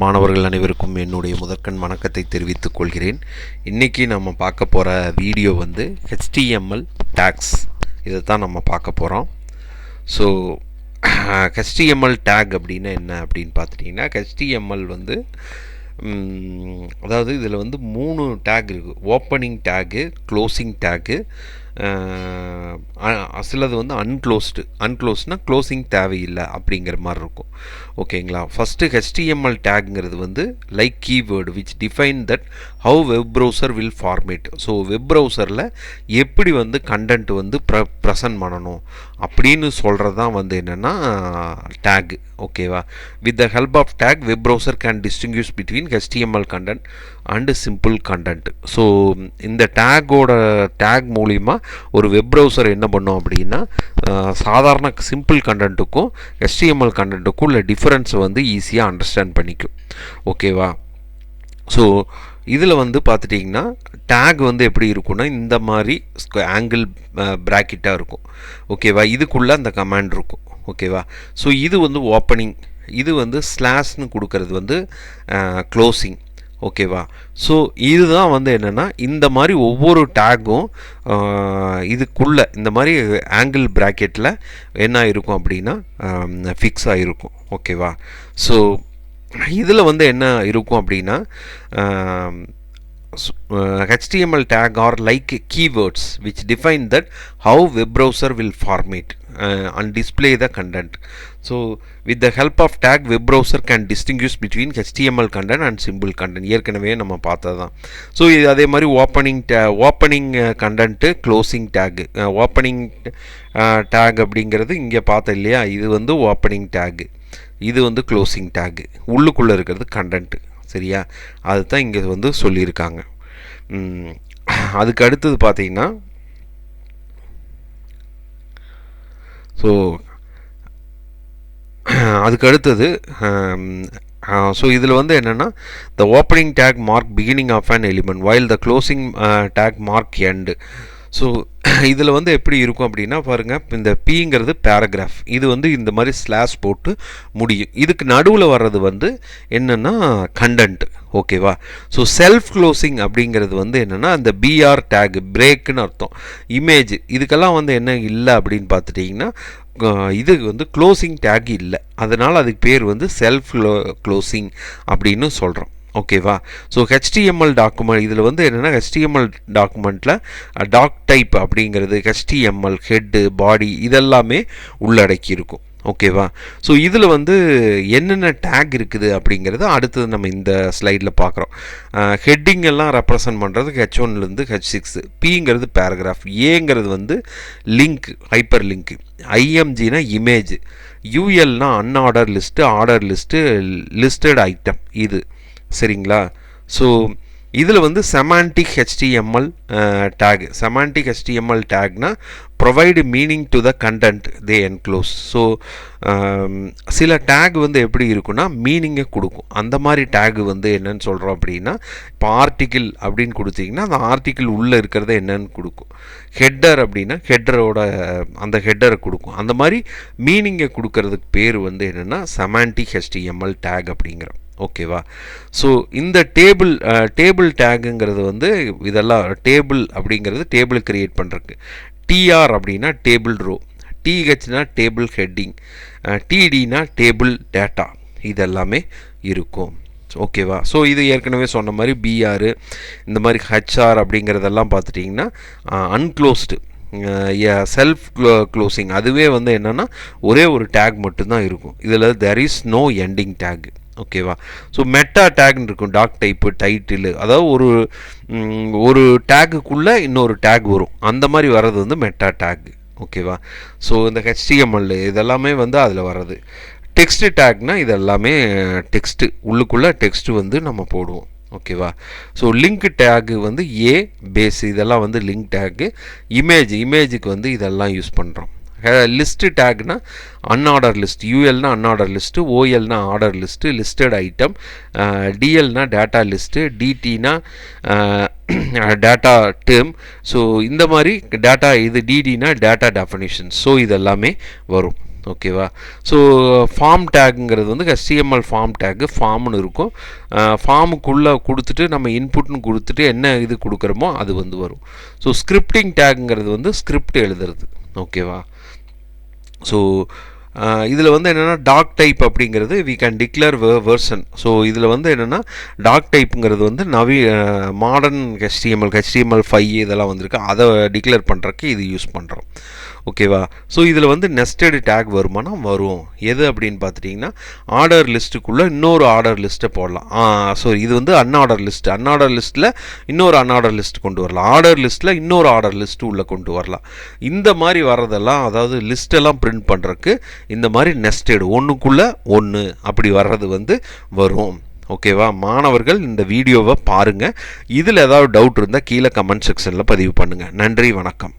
மாணவர்கள் அனைவருக்கும் என்னுடைய முதற்கண் வணக்கத்தை தெரிவித்துக் கொள்கிறேன். இன்றைக்கி நம்ம பார்க்க போகிற வீடியோ வந்து HTML tags இதை தான் நம்ம பார்க்க போகிறோம். ஸோ HTML tag அப்படின்னா என்ன அப்படின்னு பார்த்துட்டிங்கன்னா, HTML வந்து அதாவது இதில் வந்து 3 டேக் இருக்குது. ஓப்பனிங் டேகு, க்ளோசிங் டேகு, சிலது வந்து அன்க்ளோஸ்னால் க்ளோசிங் தேவையில்லை அப்படிங்கிற மாதிரி இருக்கும். ஓகேங்களா? ஃபஸ்ட்டு HTML டேக்ங்கிறது வந்து like keyword which define that how web browser will format. So web ப்ரௌசரில் எப்படி வந்து கண்டென்ட் வந்து ப்ரெசன்ட் பண்ணணும் அப்படின்னு சொல்கிறது தான் வந்து என்னென்னா டேக். ஓகேவா? With the help of tag web browser can distinguish between HTML content and simple content. So இந்த டேக் மூலிமா ஒரு வெப் ப்ரௌசர் என்ன பண்ணோம் அப்படின்னா, சாதாரண சிம்பிள் கண்டென்ட்டுக்கும் HTML கண்டென்ட்டுக்கும் உள்ள டிஃப்ரென்ஸை வந்து ஈஸியாக அண்டர்ஸ்டாண்ட் பண்ணிக்கும். ஓகேவா? ஸோ இதில் வந்து பார்த்துட்டிங்கன்னா டேக் வந்து எப்படி இருக்குன்னா, இந்த மாதிரி ஆங்கிள் ப்ராக்கெட்டாக இருக்கும். ஓகேவா? இதுக்குள்ளே அந்த கமாண்ட் இருக்கும். ஓகேவா? ஸோ இது வந்து ஓப்பனிங், இது வந்து ஸ்லாஷ்னு கொடுக்கறது வந்து க்ளோசிங். ஓகேவா? ஸோ இதுதான் வந்து என்னென்னா, இந்த மாதிரி ஒவ்வொரு டேக்கும் இதுக்குள்ளே இந்த மாதிரி ஆங்கிள் ப்ராக்கெட்டில் என்ன இருக்கும் அப்படின்னா ஃபிக்ஸ் ஆகிருக்கும். ஓகேவா? ஸோ இதில் வந்து என்ன இருக்கும் அப்படின்னா, HTML tag are like keywords which define that how web browser will format and display the content. So with the help of tag web browser can distinguish between HTML content and symbol content. ஏற்கனவே நம்ம பார்த்ததுதான். So இது அதே மாதிரி opening content, closing take. Opening take அப்படிங்கிறது இங்கே பார்த்தோம் இல்லையா, இது வந்து ஓப்பனிங் டேக், இது வந்து க்ளோசிங் டேக், உள்ளுக்குள்ளே இருக்கிறது கண்டென்ட்டு. சரியா? அதுதான் இங்கே வந்து சொல்லியிருக்காங்க. அதுக்கு அடுத்தது பார்த்தீங்கன்னா, ஸோ அதுக்கு அடுத்தது ஸோ இதில் வந்து என்னென்னா, the opening tag mark beginning of an element while the closing tag mark end. So இதில் வந்து எப்படி இருக்கும் அப்படின்னா பாருங்கள், இந்த பிங்கிறது பேராகிராஃப், இது வந்து இந்த மாதிரி ஸ்லாஷ் போட்டு முடியும். இதுக்கு நடுவில் வர்றது வந்து என்னென்னா கண்டென்ட். ஓகேவா? ஸோ செல்ஃப் க்ளோசிங் அப்படிங்கிறது வந்து என்னென்னா, அந்த BR டேக், பிரேக்குன்னு அர்த்தம். இமேஜ், இதுக்கெல்லாம் வந்து என்ன இல்லை அப்படின்னு பார்த்துட்டிங்கன்னா, இது வந்து க்ளோசிங் டேக் இல்லை, அதனால் அதுக்கு பேர் வந்து செல்ஃப் க்ளோசிங் அப்படின்னு சொல்கிறோம். ஓகேவா? ஸோ HTML டாக்குமெண்ட், இதில் வந்து என்னென்னா HTML டாக்குமெண்ட்டில் டாக் டைப் அப்படிங்கிறது HTML ஹெட்டு, பாடி இதெல்லாமே உள்ளடக்கி இருக்கும். ஓகேவா? ஸோ இதில் வந்து என்னென்ன டேக் இருக்குது அப்படிங்கிறது அடுத்தது நம்ம இந்த ஸ்லைடில் பார்க்குறோம். ஹெட்டிங் எல்லாம் ரெப்ரசன்ட் பண்ணுறதுக்கு H1லேருந்து H6, பிங்கிறது பேராகிராஃப், ஏங்கிறது வந்து லிங்க், ஹைப்பர் லிங்க், IMGனா இமேஜ், ULனா unorder list, order list, listed item இது. சரிங்களா? ஸோ இதில் வந்து semantic HTML tag. Semantic HTML டேக்னா provide meaning to the content they enclose. So சில டேக் வந்து எப்படி இருக்குன்னா மீனிங்கை கொடுக்கும். அந்த மாதிரி டேக் வந்து என்னன்னு சொல்கிறோம் அப்படின்னா, இப்போ ஆர்டிக்கிள் அப்படின்னு கொடுத்தீங்கன்னா அந்த ஆர்டிக்கிள் உள்ளே இருக்கிறத என்னன்னு கொடுக்கும். ஹெட்டர் அப்படின்னா ஹெட்டரோட அந்த ஹெட்டரை கொடுக்கும். அந்த மாதிரி மீனிங்கை கொடுக்கறதுக்கு பேர் வந்து என்னென்னா செமாண்டிக் HTML டேக் அப்படிங்கிறோம். ஓகேவா? ஸோ இந்த டேபிள் டேகுங்கிறது வந்து இதெல்லாம் டேபிள் அப்படிங்கிறது டேபிள் கிரியேட் பண்ணுறதுக்கு. TR அப்படின்னா டேபிள் ரோ, THனா டேபிள் ஹெட்டிங், TDனா டேபிள் டேட்டா, இதெல்லாமே இருக்கும். ஓகேவா? ஸோ இது ஏற்கனவே சொன்ன மாதிரி BR, இந்த மாதிரி HR அப்படிங்கிறதெல்லாம் பார்த்துட்டிங்கன்னா அன்க்ளோஸ்டு, செல்ஃப் க்ளோசிங், அதுவே வந்து என்னென்னா ஒரே ஒரு டேக் மட்டும்தான் இருக்கும். இதில் there is no ending tag. ஓகேவா? ஸோ மெட்டா டேக்னு இருக்கும், டாக் டைப்பு, டைட்டில், அதாவது ஒரு டேக்குக்குள்ளே இன்னொரு டேக் வரும், அந்த மாதிரி வர்றது வந்து மெட்டா டேக். ஓகேவா? ஸோ இந்த HTML இதெல்லாமே வந்து அதில் வர்றது. டெக்ஸ்ட் டேக்னால் இதெல்லாமே டெக்ஸ்ட்டு, உள்ளுக்குள்ளே டெக்ஸ்ட்டு வந்து நம்ம போடுவோம். ஓகேவா? ஸோ லிங்க் டேக்கு வந்து பேஸ், இதெல்லாம் வந்து லிங்க் டேக்கு. இமேஜுக்கு வந்து இதெல்லாம் யூஸ் பண்ணுறோம். லிஸ்ட்டு டேக்னா அன்ஆர்டர் லிஸ்ட், ULனா அன்ஆர்டர் லிஸ்ட்டு, OLனா ஆர்டர் லிஸ்ட்டு, லிஸ்டட் ஐட்டம், DLனா டேட்டா லிஸ்ட்டு, DTனா டேட்டா டேர்ம். ஸோ இந்த மாதிரி டேட்டா, இது DDனா டேட்டா டெஃபினிஷன். ஸோ இதெல்லாமே வரும். ஓகேவா. ஸோ ஃபார்ம் டேக்குங்கிறது வந்து HTML ஃபார்ம் டேக்கு ஃபார்ம்னு இருக்கும். ஃபார்முக்குள்ளே கொடுத்துட்டு நம்ம இன்புட்னு கொடுத்துட்டு என்ன இது கொடுக்குறோமோ அது வந்து வரும். ஸோ ஸ்கிரிப்டிங் டேக்குங்கிறது வந்து ஸ்கிரிப்ட் எழுதுறது. ஓகேவா. ஸோ இதில் வந்து என்னென்னா டாக் டைப் அப்படிங்கிறது we can declare version. So இதில் வந்து என்னென்னா டாக் டைப்புங்கிறது வந்து மாடர்ன் HTML5 இதெல்லாம் வந்திருக்கு, அதை டிக்ளேர் பண்ணுறக்கு இது யூஸ் பண்ணுறோம். ஓகேவா. ஸோ இதில் வந்து நெஸ்டட் டேக் வருமானா வரும். எது அப்படின்னு பார்த்துட்டிங்கன்னா ஆர்டர் லிஸ்ட்டுக்குள்ளே இன்னொரு ஆர்டர் லிஸ்ட்டை போடலாம். ஸோ இது வந்து அன்ஆர்டர் லிஸ்ட்டில் இன்னொரு அன்ஆர்டர் லிஸ்ட் கொண்டு வரலாம், ஆர்டர் லிஸ்ட்டில் இன்னொரு ஆர்டர் லிஸ்ட்டு உள்ளே கொண்டு வரலாம். இந்த மாதிரி வர்றதெல்லாம், அதாவது லிஸ்ட்டெல்லாம் பிரிண்ட் பண்ணுறதுக்கு இந்த மாதிரி நெஸ்டட் ஒன்றுக்குள்ளே ஒன்று அப்படி வர்றது வந்து வரும். ஓகேவா. மாணவர்கள் இந்த வீடியோவை பாருங்கள். இதில் ஏதாவது டவுட் இருந்தால் கீழே கமெண்ட் செக்ஷனில் பதிவு பண்ணுங்கள். நன்றி, வணக்கம்.